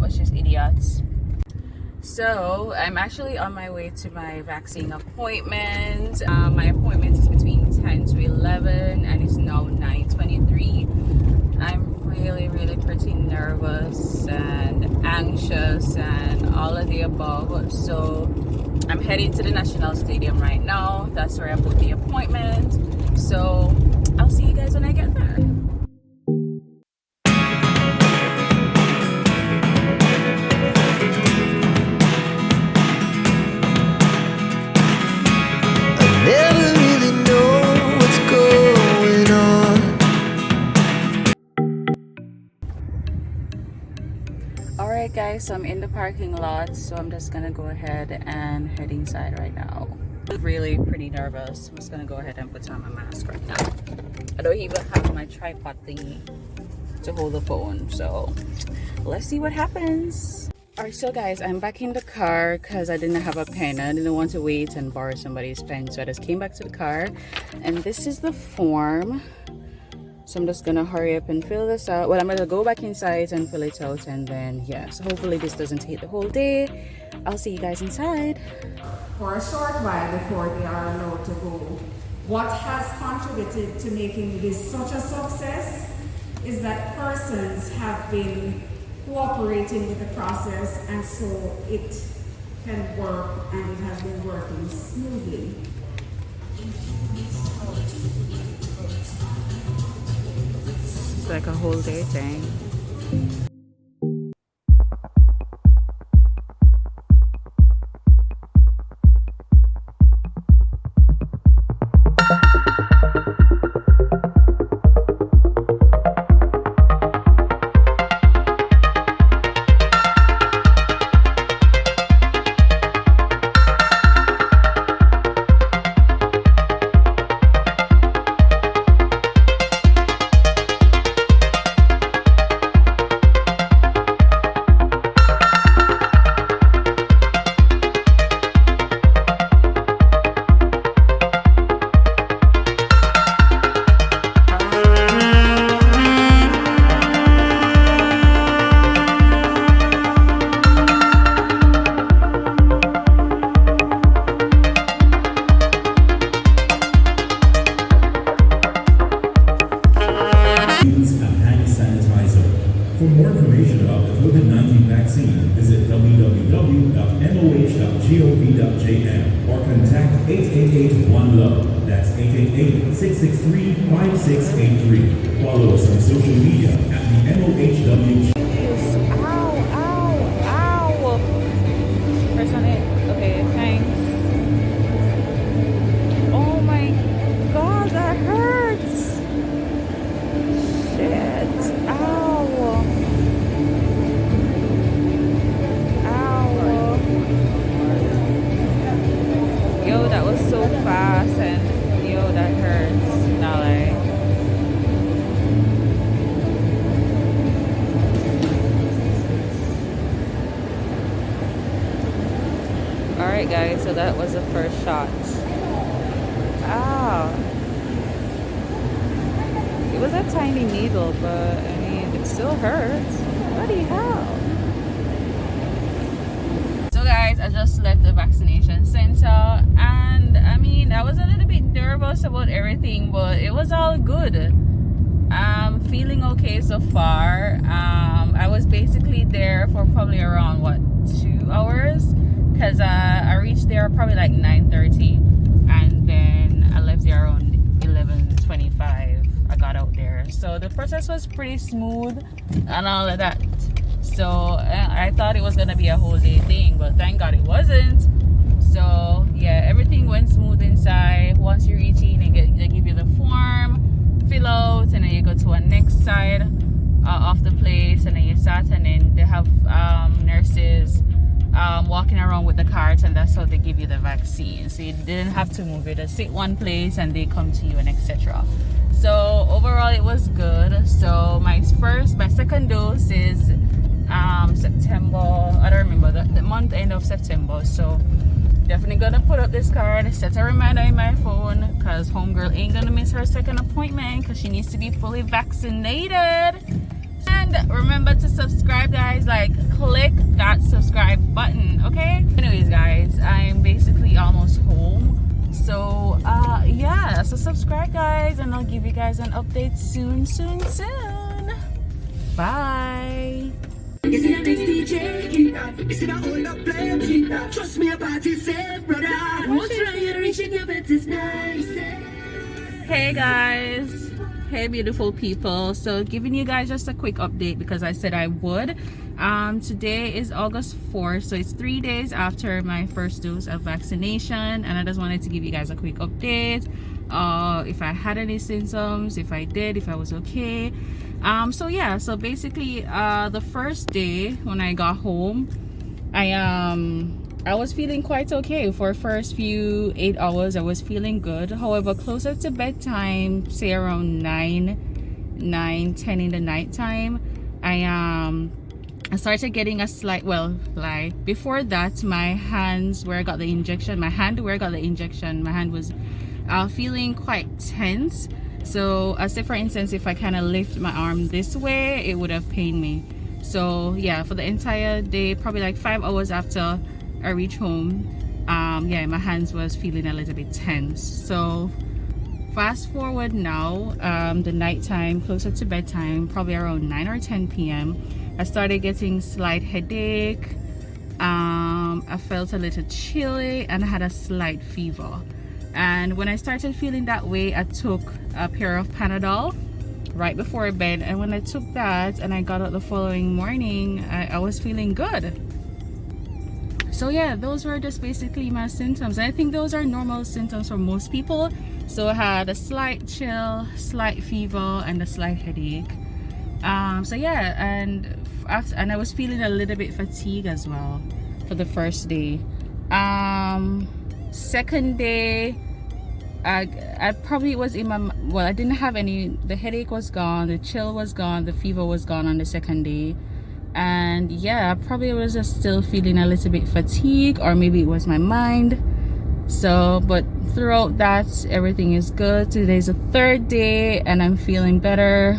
was just idiots. So I'm actually on my way to my vaccine appointment. My appointment is between 10 to 11 and it's now 9:23. I'm really pretty nervous and anxious and all of the above. So I'm heading to the National Stadium right now. That's where I booked the appointment. So I'll see you guys when I get there. Never really know what's going on. Alright guys, so I'm in the parking lot, so I'm just gonna go ahead and head inside right now. I'm really pretty nervous. I'm just gonna go ahead and put on my mask right now. I don't even have my tripod thingy to hold the phone, so let's see what happens. Alright, so guys, I'm back in the car because I didn't have a pen. I didn't want to wait and borrow somebody's pen, so I just came back to the car. And this is the form. So I'm just gonna hurry up and fill this out. Well, I'm gonna go back inside and fill it out, and then yeah, so hopefully this doesn't take the whole day. I'll see you guys inside. For a short while before they are allowed to go. What has contributed to making this such a success is that persons have been cooperating with the process, and so it can work, and it has been working smoothly. It's like a whole day thing. For more information about the COVID-19 vaccine, visit www.moh.gov.jm or contact 888-1-LOVE. That's 888-663-5683. Follow us on social media at the MOHW. Ow. Press on it. Okay, thanks. Oh my god, that hurts. Shit. Ow. Yo, that was so fast, and yo, that hurts. Not like. Alright guys, so that was the first shot. Ow. It was a tiny needle, but I mean, it still hurts. Bloody hell. So guys, I just left the vaccination center, and I mean, I was a little bit nervous about everything, but it was all good. I'm feeling okay so far. I was basically there for probably around, what, 2 hours? Because I reached there probably like 9:30, and then I left there around 11:25. I got out there, so the process was pretty smooth and all of that. So I thought it was gonna be a whole day thing, but thank God it wasn't. So yeah, everything went smooth inside. Once you reach in, they give you the form, fill out, and then you go to a next side of the place, and then you start, and then they have nurses walking around with the carts, and that's how they give you the vaccine. So you didn't have to move, you just sit one place and they come to you, and etc. So overall it was good. So my second dose is September, I don't remember the month end of September. So definitely gonna put up this card, set a reminder in my phone, because homegirl ain't gonna miss her second appointment because she needs to be fully vaccinated. And remember to subscribe guys, like, click that subscribe button, okay? Anyways guys, I'm basically almost home. So yeah, so subscribe guys, and I'll give you guys an update soon. Bye. Is it a next DJ? Is it a hold up player? Trust me about yourself, brother. Won't try and reaching your best is nice. Hey guys, hey beautiful people. So giving you guys just a quick update because I said I would. Today is August 4th, so it's 3 days after my first dose of vaccination, and I just wanted to give you guys a quick update. If I had any symptoms, if I did, if I was okay. So yeah, so basically the first day when I got home, I was feeling quite okay. For the first few 8 hours I was feeling good. However, closer to bedtime, say around 9-10 in the nighttime, I started getting a slight, well, like before that, my hands where I got the injection, my hand was feeling quite tense. So say for instance, if I kind of lift my arm this way, it would have pained me. So yeah, for the entire day, probably like 5 hours after I reached home, yeah, my hands was feeling a little bit tense. So fast forward now, the nighttime, closer to bedtime, probably around 9 or 10 p.m, I started getting slight headache. I felt a little chilly and I had a slight fever. And when I started feeling that way, I took a pair of Panadol right before bed, and when I took that and I got up the following morning, I was feeling good. So yeah, those were just basically my symptoms, and I think those are normal symptoms for most people. So I had a slight chill, slight fever, and a slight headache. So yeah, and I was feeling a little bit fatigued as well for the first day. Second day, I probably was in my, well, I didn't have any, the headache was gone, the chill was gone, the fever was gone on the second day. And yeah, I probably was just still feeling a little bit fatigued, or maybe it was my mind. So, but throughout that, everything is good. Today's the third day and I'm feeling better.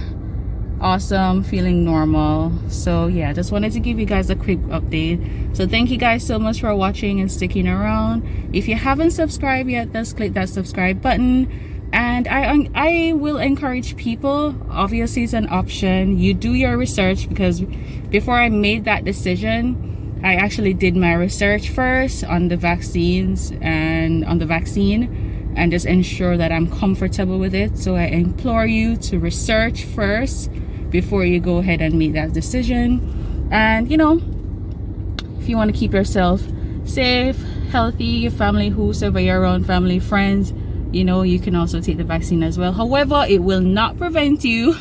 Awesome, feeling normal. So yeah, just wanted to give you guys a quick update. So thank you guys so much for watching and sticking around. If you haven't subscribed yet, just click that subscribe button. And I will encourage people, obviously it's an option, you do your research, because before I made that decision, I actually did my research first on the vaccines and on the vaccine, and just ensure that I'm comfortable with it. So I implore you to research first before you go ahead and make that decision. And you know, if you want to keep yourself safe, healthy, your family, whosoever you're around, family, friends, you know, you can also take the vaccine as well. However, it will not prevent you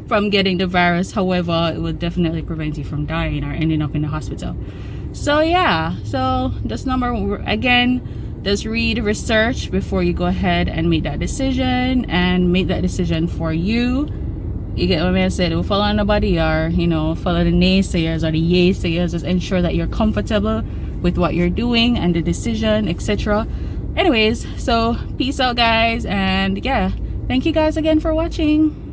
from getting the virus. However, it will definitely prevent you from dying or ending up in the hospital. So yeah, so this number again, just read research before you go ahead and make that decision, and make that decision for you. You get what I said? Don't follow nobody, or you know, follow the naysayers or the yaysayers. Just ensure that you're comfortable with what you're doing and the decision, etc. Anyways, so peace out guys, and yeah, thank you guys again for watching.